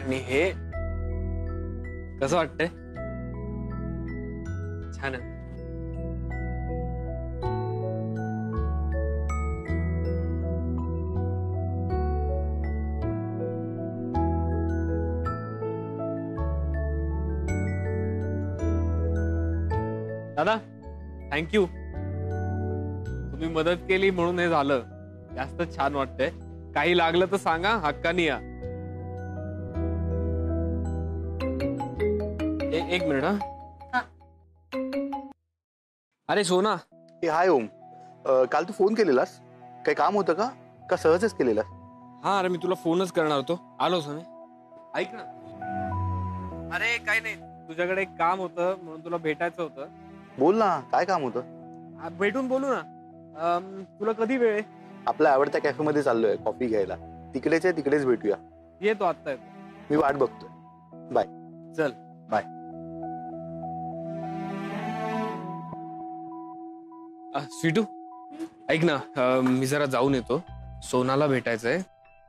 आणि हे कसं वाटतंय? छान आहे. दादा थँक्यू. तुम्ही मदत केली म्हणून हे झालं. जास्त छान वाटतंय. काही लागलं तर सांगा, हक्कानी या. एक मिनिट. हा अरे सोना. हाय ओम. काल तू फोन केलेलास, काही काम होतं का सहजच केलेला? हा अरे मी तुला फोनच करणार होतो. आलोस ना. ऐक ना. अरे काही नाही, तुझ्याकडे एक काम होतं म्हणून तुला भेटायचं होतं. बोल ना, काय काम होतं? भेटून बोलू ना. तुला कधी वेळ आहे? आपल्या आवडत्या कॅफे मध्ये चाललोय कॉफी घ्यायला. तिकडेच आहे, तिकडेच भेटूया. येतो आत्ता येतो. मी वाट बघतोय. बाय. चल बाय. स्वीटू ऐक ना, मी जरा जाऊन येतो. सोनाला भेटायचंय.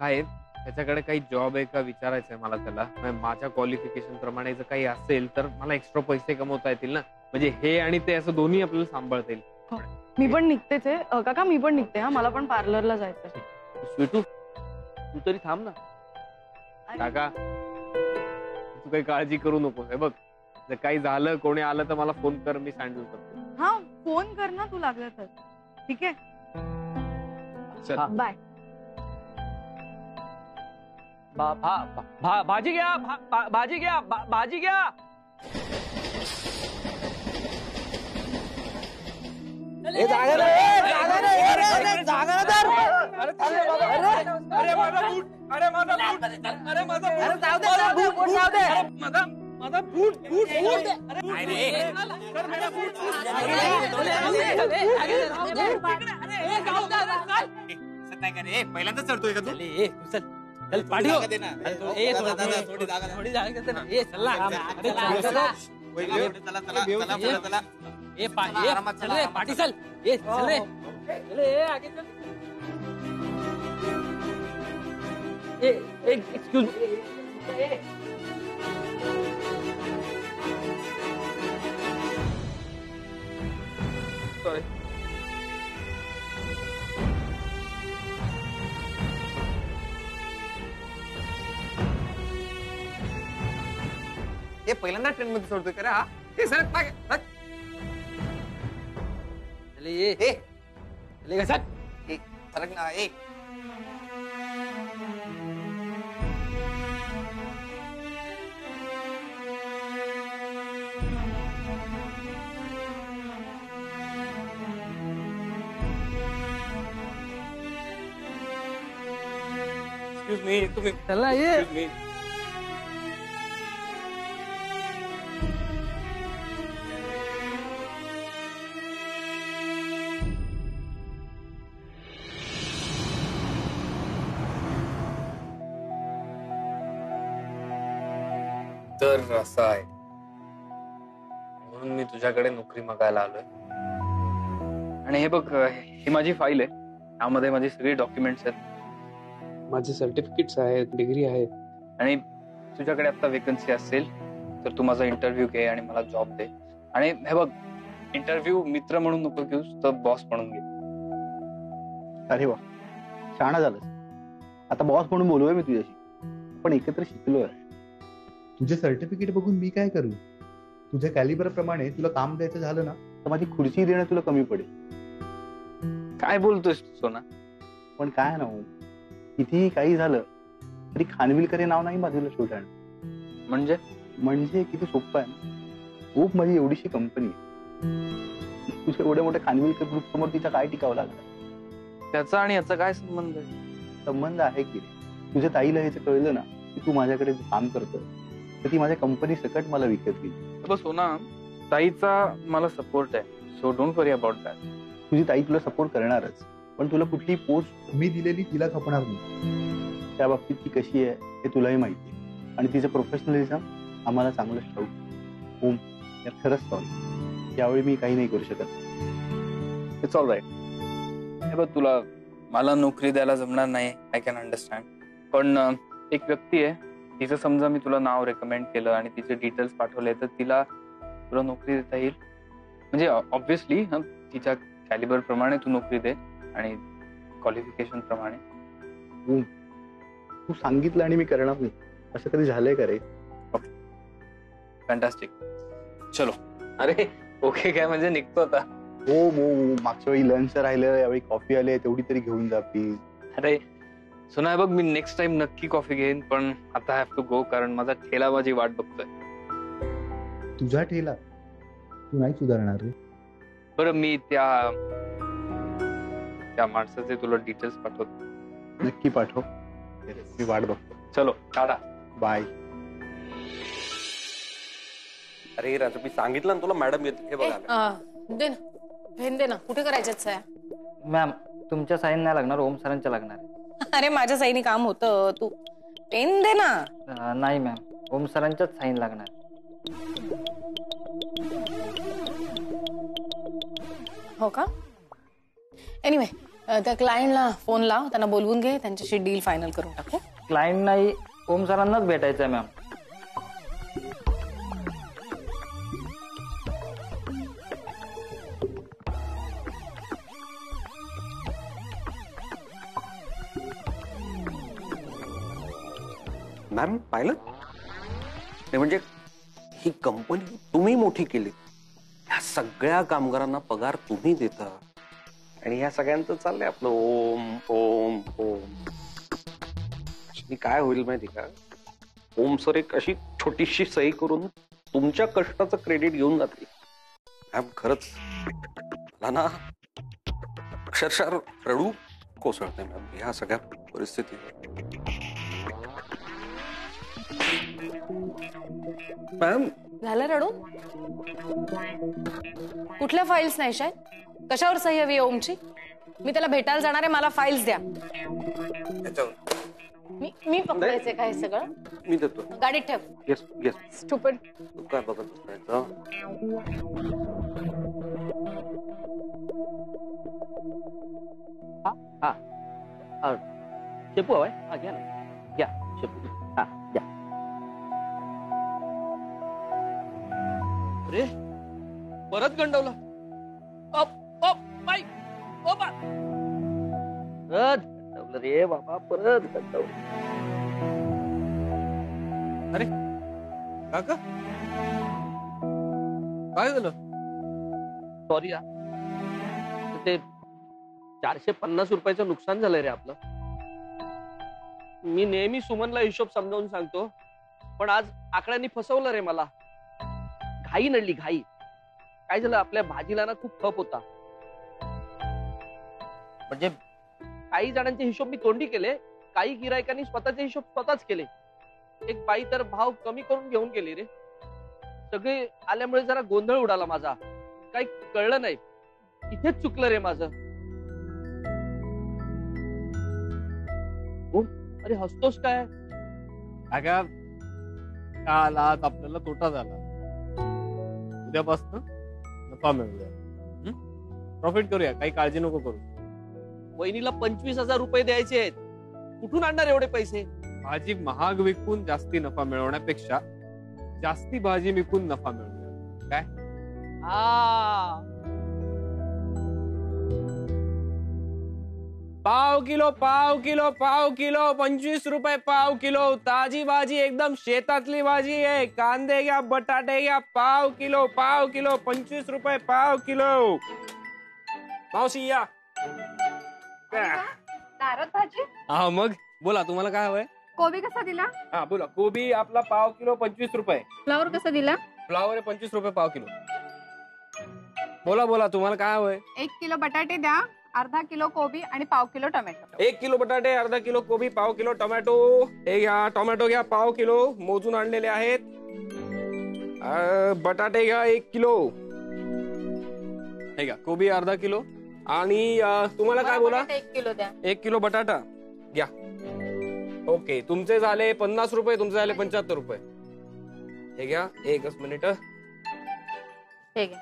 काय त्याच्याकडे काही जॉब आहे का विचारायचंय मला त्याला. माझ्या क्वालिफिकेशन प्रमाणे जर काही असेल तर मला एक्स्ट्रा पैसे कमवता येतील ना. म्हणजे हे आणि ते असं दोन्ही आपल्याला सांभाळता येईल. मी पण निघतेच आहे काका. मी पण निघते. हा मला पण पार्लरला जायचं. स्वीटू तू तरी थांब ना. काका तू काही काळजी करू नको. हे बघ, जर काही झालं, कोणी आलं तर मला फोन कर, मी हँडल करतो. हा फोन कर ना तू लागलं तर. ठीक आहे. बाय. भाजी घ्या. भाजी घ्या. भाजी घ्या. माझा बूट पहिल्यांदा चढतोय का तू? चल पाठी हो. थोडी जागा पाठी चल. चल रे. आगे चल. Excuse me. सॉरी. हे पहिल्यांदा ट्रेन मध्ये सोडतोय का रे? हा हे सरक मागे. सरक ना. Excuse me. तुम्ही चला ये. Excuse me. तर असं आहे म्हणून मी तुझ्याकडे नोकरी मागायला आलोय. आणि हे बघ, ही माझी फाईल आहे. यामध्ये माझी सगळी डॉक्युमेंट्स आहेत. माझे सर्टिफिकेट्स आहेत, डिग्री आहे. आणि तुझ्याकडे आता वेकन्सी असेल तर तू माझा इंटरव्ह्यू घे आणि मला जॉब दे. आणि हे बघ, इंटरव्ह्यू मित्र म्हणून नको घेऊस, तर बॉस म्हणून घे. अरे वा, शहाणा झालं. आता बॉस म्हणून बोलूय मी तुझ्याशी. पण एकत्र शिकलोय. तुझे सर्टिफिकेट बघून मी काय करू? तुझ्या कॅलिबर प्रमाणे तुला काम द्यायचं झालं ना तर माझी खुर्ची देणं तुला कमी पडेल. काय बोलतोयस तू सोना? पण काय ना, कितीही काही झालं तरी खानविलकर हे नाव नाही बाजूला शेवटाण. म्हणजे किती सोपं आहे ना. खूप माझी एवढीशी कंपनी आहे. तुझ्या एवढ्या मोठ्या खानविलकर ग्रुप समोर तिचा काय टिकावं लागला? त्याचा आणि याचा काय संबंध आहे? संबंध आहे की तुझ्या ताईला हे कळलं ना की तू माझ्याकडे काम करतोय तर ती माझ्या कंपनी सकट मला विकत घेईल. बस सोना, ताईचा मला सपोर्ट आहे. So don't worry about that. तुझी ताई तुला सपोर्ट करणारच, पण तुला कुठली पोस्ट मी दिलेली तिला खपणार नाही. त्या बाबतीत ती कशी आहे हे तुलाही माहिती आहे. आणि तिचं प्रोफेशनलिझम आम्हाला चांगलंच ठाऊक. होम यार खरंच सॉरी, यावेळी मी काही नाही करू शकत. It's all right. हे बघ, तुला मला नोकरी द्यायला जमणार नाही, आय कॅन अंडरस्टँड. पण एक व्यक्ती आहे तिचं समजा मी तुला नाव रेकमेंड केलं आणि तिचे डिटेल्स पाठवले तर तुला नोकरी देता येईल. म्हणजे ऑब्व्हियसली तिच्या कॅलिबर प्रमाणे तू नोकरी दे आणि क्वालिफिकेशन प्रमाणे. तू सांगितलं आणि मी करणार नाही असं कधी झालंय का रे? फॅन्टॅस्टिक. चलो. अरे ओके काय म्हणजे निघतो आता. हो मागच्या वेळी लंच राहिलं, यावेळी कॉफी आले, तेवढी तरी घेऊन जा प्लीज. अरे सुना बघ, मी नेक्स्ट टाइम नक्की कॉफी घेईन, पण आता हॅव टू गो कारण माझा ठेला माझी वाट बघतोय. तुझा ठेला तू नाही सुधारणार रे. बरं मी त्या माणसाचे तुला डिटेल्स पाठवतो. नक्की पाठव, मी वाट बघतो. चलो टाटा बाय. अरे राजा, मी सांगितलं ना तुला मॅडम येते. हे बघा दे ना पेन दे ना. कुठे करायच्यात सह्या? मॅम तुमच्या साईन नाही लागणार, ओम सरांच्या लागणार. अरे माझ्या सहीने काम होतं, तू पेन दे ना. नाही मॅम, ओम सरांच्याच साईन लागणार. हो का? एनिवे त्या क्लायंटला फोन लाव, त्यांना बोलवून घे, त्यांच्याशी डील फायनल करून टाकू. क्लायंट नाही, ओम सरांनाच भेटायचं आहे मॅम. मॅम पाहिलं नाही, म्हणजे ही कंपनी तुम्ही मोठी केली, ह्या सगळ्या कामगारांना पगार तुम्ही देता आणि ह्या सगळ्यांचं चाललंय आपलं ओम ओम ओम. काय होईल माहिती का, ओम सर एक अशी छोटीशी सही करून तुमच्या कष्टाचं क्रेडिट घेऊन जातील. मॅम खरंच मला ना अक्षरशः रडू कोसळते मॅम ह्या सगळ्या परिस्थितीत. मॅम झालं रडून? कुठल्या फाईल्स नाही शायद? कशावर सही हवी ओमची? मी त्याला भेटायला जाणार आहे, मला फाईल्स द्या. मी पकडायचे काय सगळं? मी देतो. गाडीत ठेव. Yes yes. स्टुपिड. तू काय बघत बसलायचं? शेपू हवाय? हा घ्या ना, घ्या शेपू. हा घ्या. अरे परत गंडवलं. परत गंडवलं रे बाबा, परत गंडवलं. अरे काका काय झालं? सॉरी हा, ते 450 रुपयाचं नुकसान झालंय रे आपलं. मी नेहमी सुमनला हिशोब समजावून सांगतो, पण आज आकड्यांनी फसवलं रे मला. घाई नडली घाई. काय झालं, आपल्या भाजीला ना खूप खप होता. म्हणजे काही जणांचे हिशोब मी तोंडी केले, काही गिरायकांनी स्वतःचे हिशोब स्वतःच केले. एक बाई तर भाव कमी करून घेऊन गेली रे. सगळे आल्यामुळे जरा गोंधळ उडाला माझा, काही कळलं नाही. इथेच चुकलं रे माझं. अरे हसतोस काय? अगं काल आज आपल्याला तोटा झाला, उद्यापासून नफा मिळूया. प्रॉफिट करूया, काही काळजी नको करू. वहिनीला 25,000 रुपये द्यायचे आहेत, कुठून आणणार एवढे पैसे? भाजी महाग विकून जास्ती नफा मिळवण्यापेक्षा जास्ती भाजी विकून नफा मिळवूया. काय? पाव किलो 25 रुपये पाव किलो. ताजी भाजी, एकदम शेतातली भाजी आहे. कांदे घ्या, बटाटे घ्या, पाव किलो 25 रुपये पाव किलो. मावशी या. दारात भाजी? हा मग बोला, तुम्हाला काय हवंय? कोबी कसा दिला? हा बोला. कोबी आपला पाव किलो 25 रुपये. फ्लावर कसा दिला? फ्लावर 25 रुपये पाव किलो. बोला तुम्हाला काय हवंय? 1 किलो बटाटे द्या, अर्धा किलो कोबी आणि पाव किलो टोमॅटो. 1 किलो बटाटे, अर्धा किलो कोबी, पाव किलो टोमॅटो. हे घ्या, टोमॅटो घ्या पाव किलो, मोजून आणलेले आहेत. बटाटे घ्या 1 किलो. हे घ्या, कोबी अर्धा किलो. आणि तुम्हाला काय बोला? 1 किलो द्या. 1 किलो बटाटा घ्या. ओके, तुमचे झाले 50 रुपये, तुमचे झाले 75 रुपये. हे घ्या, एकच मिनिट. हे घ्या.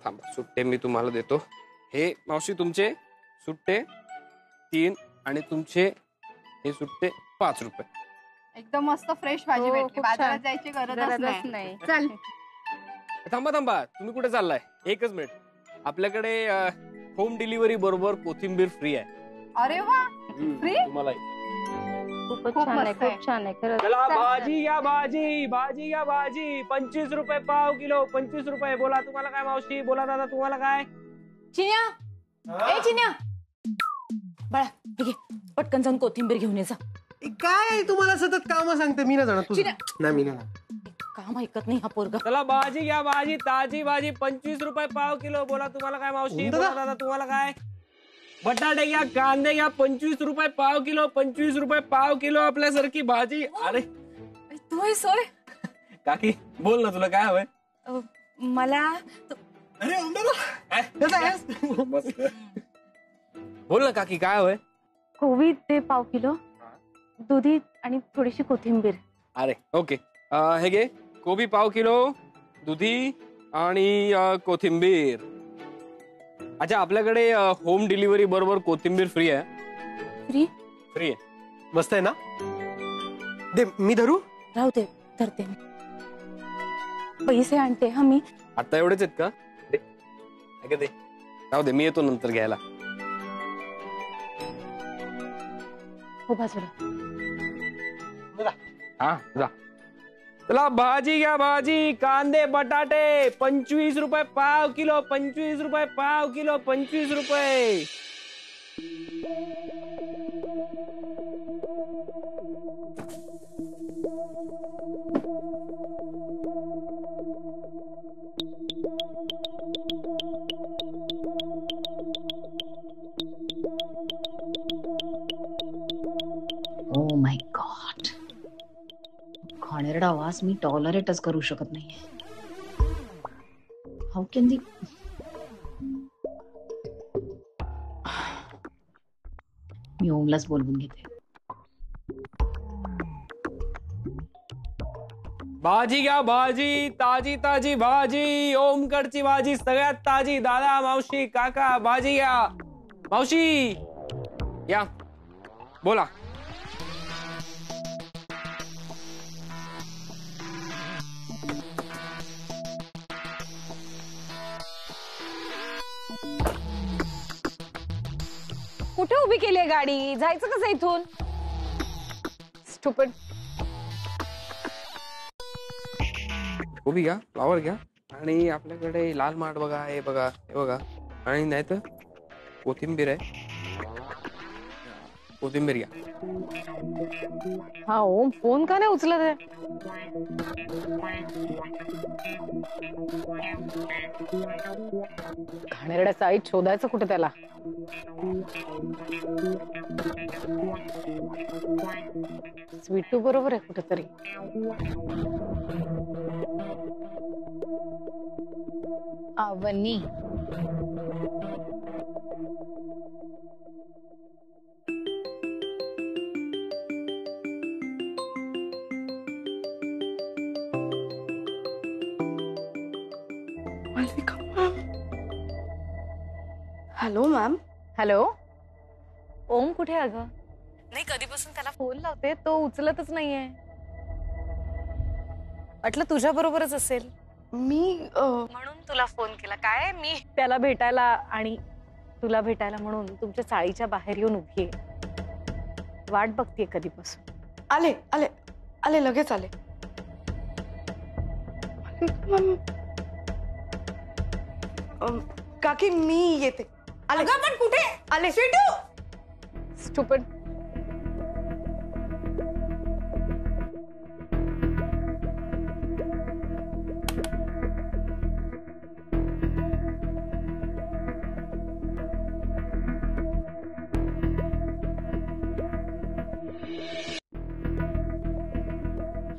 थांबा, सुट्टे मी तुम्हाला देतो. हे मावशी तुमचे सुट्टे 3 आणि तुमचे हे सुट्टे 5 रुपये. एकदम मस्त फ्रेश भाजी हो, भेटली. खूप बाजारात छान. जायची गरजच गरजच नाही. नाही. चल. थांबा थांबा, तुम्ही कुठे चाललाय? एकच मिनिट. आपल्याकडे होम डिलिव्हरी बरोबर कोथिंबीर फ्री आहे. अरे वा, फ्री? तुम्हाला खूपच खूप छान आहे, मस्त आहे. खूप छान आहे खरंच. चला भाजी घ्या भाजी, भाजी घ्या भाजी. 25 रुपये पाव किलो, 25 रुपये. बोला तुम्हाला काय मावशी, बोला दादा तुम्हाला काय? चिन्या, ए चिन्या, बाळा ठीक आहे, पटकन जाऊन कोथिंबीर घेऊन ये जा. काय आहे तुम्हाला सतत काम सांगते, मी ना जाणार तू चिन्या. नाही मी नाही. काम ऐकत नाही हा पोरगा. चला भाजी घ्या भाजी, ताजी भाजी 25 रुपये पाव किलो. बोला तुम्हाला काय मावशी, बोला दादा तुम्हाला काय? बटाटे घ्या, कांदे घ्या 25 रुपये पाव किलो, 25 रुपये पाव किलो. आपल्यासारखी भाजी. अरे तू सोय काकी बोल ना, तुला काय हवंय? मला अरे कसं आहेस? बोल ना काकी, काय हवंय? कोबी ते पाव किलो, दुधी आणि थोडीशी कोथिंबीर. अरे ओके, हे घे कोबी पाव किलो, दुधी आणि कोथिंबीर. अच्छा, आपल्याकडे होम डिलिव्हरी बरोबर कोथिंबीर फ्री आहे. फ्री फ्री आहे. मस्त आहे ना? दे, मी धरू? राहू दे, धरते मी. पैसे आणते हा मी. आता एवढेच आहेत का? दे. ऐका दे, राहू दे, मी येतो नंतर घ्यायला. हो बाजूला. हा जा. चला भाजी घ्या भाजी, कांदे बटाटे 25 रुपये पाव किलो, 25 रुपये पाव किलो, 25 रुपये. ओ माय गॉड, घाणेरडा वास मी टॉलरेटच करू शकत नाहीये. हाऊ कॅन दी. मी ओमलाच बोलवून घेते. भाजी घ्या भाजी, ताजी ताजी भाजी. ओमकडची भाजी सगळ्यात ताजी. दादा मावशी काका भाजी घ्या. मावशी या, बोला. कुठे उभी केली आहे गाडी? जायचं कसं इथून? स्टुपिड. कोबी घ्या, फ्लावर घ्या, आणि आपल्याकडे लाल माठ बघा, हे बघा, हे बघा, आणि नाही तर कोथिंबीर आहे. कोथिंबीर घ्या. हा ओम फोन का नाही उचलत आहे? घाणेरड्या साईट शोधायचं कुठे त्याला? स्वीटू बरोबर आहे कुठेतरी. Avani. Hello ma'am. Hello, Om कुठे आहे अगं? नाही, कधीपासून त्याला फोन लावते, तो उचलतच नाहीये. वाटलं तुझ्या बरोबरच असेल. मी म्हणून तुला फोन केला. काय मी त्याला भेटायला आणि तुला भेटायला म्हणून तुमच्या चाळीच्या बाहेर येऊन उभी आहे. वाट बघतीये कधीपासून. आले आले आले, लगेच आले. काकी मी येते. आले. पण कुठे आले. स्टुपिड.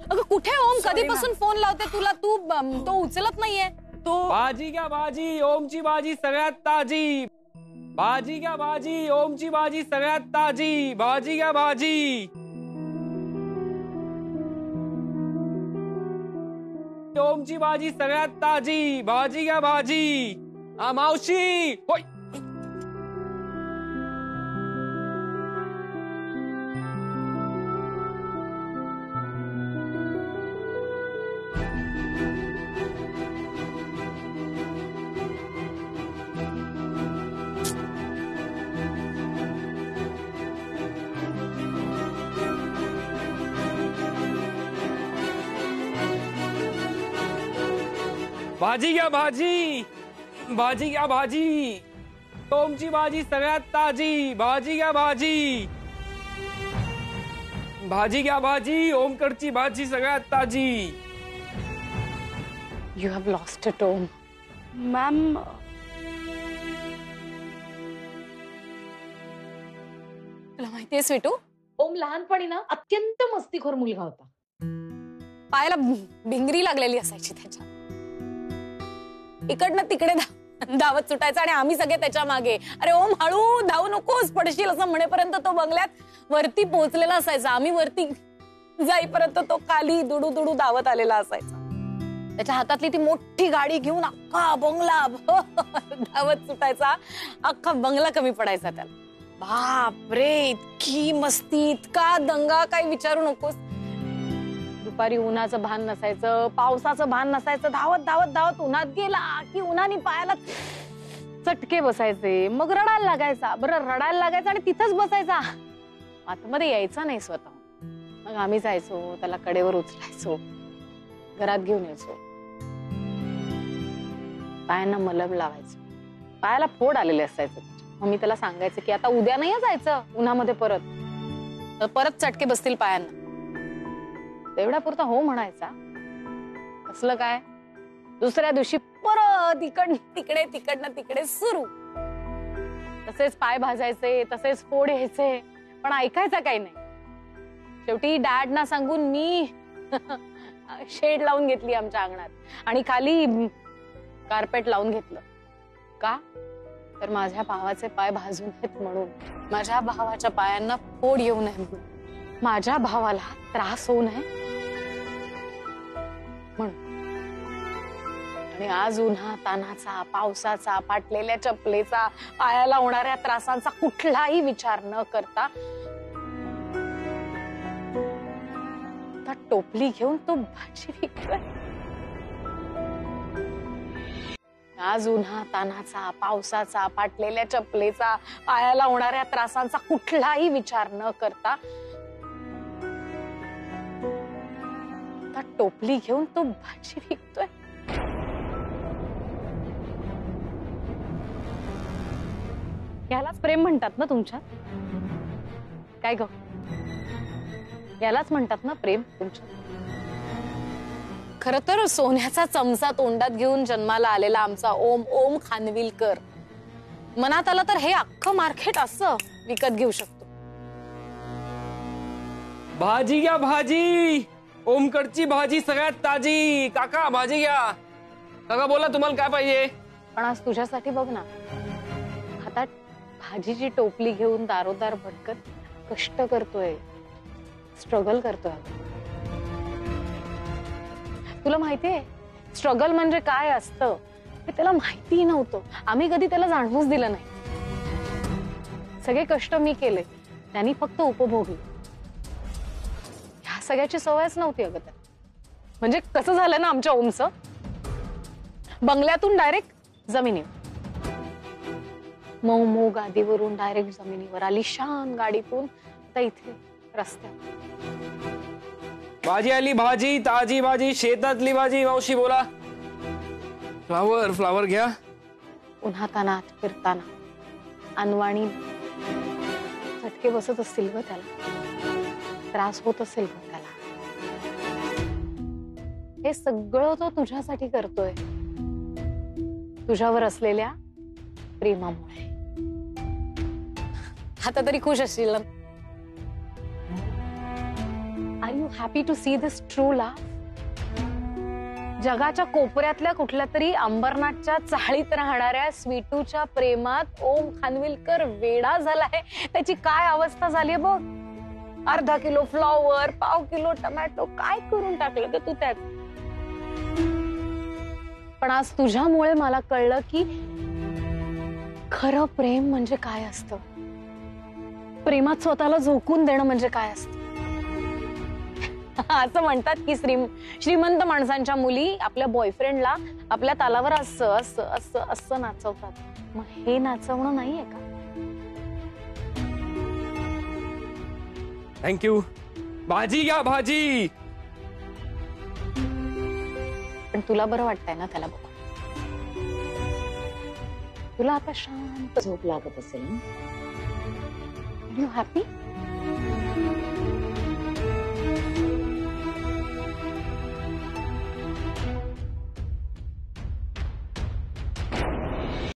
अगं कुठे ओम? कधीपासून फोन लावते तुला, तू तो उचलत नाहीये. तो भाजी घ्या भाजी, ओमची भाजी सगळ्यात ताजी. भाजी घ्या भाजी, ओमची भाजी सगळ्यात ताजी. भाजी घ्या भाजी. ओमची भाजी सगळ्यात ताजी. भाजी घ्या भाजी. हा मावशी. होय. भाजी घ्या भाजी, भाजी घ्या भाजी, ओमची भाजी सगळ्यात ताजी, भाजी घ्या भाजी, भाजी घ्या भाजी, ओमकडची भाजी सगळ्यात ताजी. You have lost it Om. Ma'am तुला माहितीये स्वीटू, ओम लहानपणी ना अत्यंत मस्तीखोर मुलगा होता. पायाला भिंगरी लागलेली असायची त्याच्या. इकडनं तिकडे धावत सुटायचा आणि आम्ही सगळे त्याच्या मागे. अरे ओम हळू धावू नकोस, पडशील असं म्हणेपर्यंत तो बंगल्यात वरती पोहोचलेला असायचा. आम्ही वरती जाईपर्यंत तो खाली दुडू दुडू धावत आलेला असायचा. त्याच्या हातातली ती मोठी गाडी घेऊन अख्खा बंगला धावत सुटायचा. अख्खा बंगला कमी पडायचा त्याला. बापरे, इतकी मस्ती, इतका दंगा, काही विचारू नकोस. दुपारी उन्हाचं भान नसायचं, पावसाचं भान नसायचं. धावत धावत धावत उन्हात गेला की उन्हाने पायाला चटके बसायचे. मग रडायला लागायचा. बरं रडायला लागायचा आणि तिथंच बसायचा. आतमध्ये यायचा नाही स्वतः. मग आम्ही जायचो, त्याला कडेवर उचलायचो, घरात घेऊन यायचो, पायांना मलम लावायचो. पायाला फोड आलेले असायचे. मग मी त्याला सांगायचं की आता उद्या नाही जायचं उन्हामध्ये परत चटके बसतील पायांना. तेवढ्या पुरता हो म्हणायचा. कसलं काय, दुसऱ्या दिवशी परत तिकडनं तिकडे सुरू. तसेच पाय भाजायचे, तसेच फोड यायचे, पण ऐकायचं काही नाही. शेवटी डॅडना सांगून मी शेड लावून घेतली आमच्या अंगणात आणि खाली कार्पेट लावून घेतलं. का तर माझ्या भावाचे पाय भाजू नयेत म्हणून, माझ्या भावाच्या पायांना फोड येऊ नये म्हणून, माझ्या भावाला त्रास होऊ नये म्हणून. आणि आज उन्हा तानाचा, पावसाचा, फाटलेल्या चपलेचा, पायाला होणाऱ्या त्रासांचा कुठलाही विचार न करता टोपली घेऊन तो भाजी विकतोय. आज उन्हा तानाचा, पावसाचा, फाटलेल्या चपलेचा, पायाला होणाऱ्या त्रासांचा कुठलाही विचार न करता टोपली घेऊन तो भाजी विकतोय. यालाच प्रेम म्हणतात ना तुमच्यात? काय ग, यालाच म्हणतात ना प्रेम तुमच्यात? खर तर सोन्याचा चमचा तोंडात घेऊन जन्माला आलेला आमचा ओम खानविलकर मनात आला तर हे अख्खं मार्केट असं विकत घेऊ शकतो. भाजी घ्या भाजी, ओमकडची भाजी सगळ्यात ताजी. काका भाजी घ्या. काका बोला, तुम्हाला काय पाहिजे? पण आज तुझ्यासाठी बघ ना, हातात भाजीची टोपली घेऊन दारोदार भटकत कष्ट करतोय, स्ट्रगल करतोय. तुला माहितीये स्ट्रगल म्हणजे काय असतं हे त्याला माहिती नव्हतं. आम्ही कधी त्याला जाणवूच दिलं नाही. सगळे कष्ट मी केले, त्यांनी फक्त उपभोगले. ह्या सगळ्याची सवयच नव्हती अगं त्याला. म्हणजे कसं झालं ना आमच्या ओमचं, बंगल्यातून डायरेक्ट जमिनीवर, मऊ गादीवरून डायरेक्ट जमिनीवर, आलिशान गाडीतून आता इथे रस्त्यावर. भाजी आली, भाजी ताजी भाजी, शेतातली भाजी. मावशी बोला. फ्लावर घ्या. उन्हातानात फिरताना अनवाणी चटके बसत असतील ग त्याला, त्रास होत असेल ग त्याला. हे सगळं तो तुझ्यासाठी करतोय, तुझ्यावर असलेल्या प्रेमामुळे. आता तरी खुश असशील ना? Are you happy to see this true love? जगाच्या कोपऱ्यातल्या कुठल्या तरी अंबरनाथच्या चाळीत राहणाऱ्या स्वीटूच्या प्रेमात ओम खानविलकर वेडा झालाय. त्याची काय अवस्था झालीय बघ. अर्धा किलो फ्लॉवर, पाव किलो टमॅटो, काय करून टाकलं ग तू त्यात. पण आज तुझ्यामुळे मला कळलं की खरं प्रेम म्हणजे काय असतं. प्रेमात स्वतःला झोकून देणं म्हणजे काय असतं. असं म्हणतात की श्रीमंत माणसांच्या मुली आपल्या बॉयफ्रेंडला आपल्या तालावर असं असं असं असं नाचवतात. मग हे नाचवणं नाहीये का? थँक्यू. भाजी घ्या भाजी. पण तुला बरं वाटतंय ना त्याला बघून? तुला आता शांत झोप लागत असेल यू हॅपी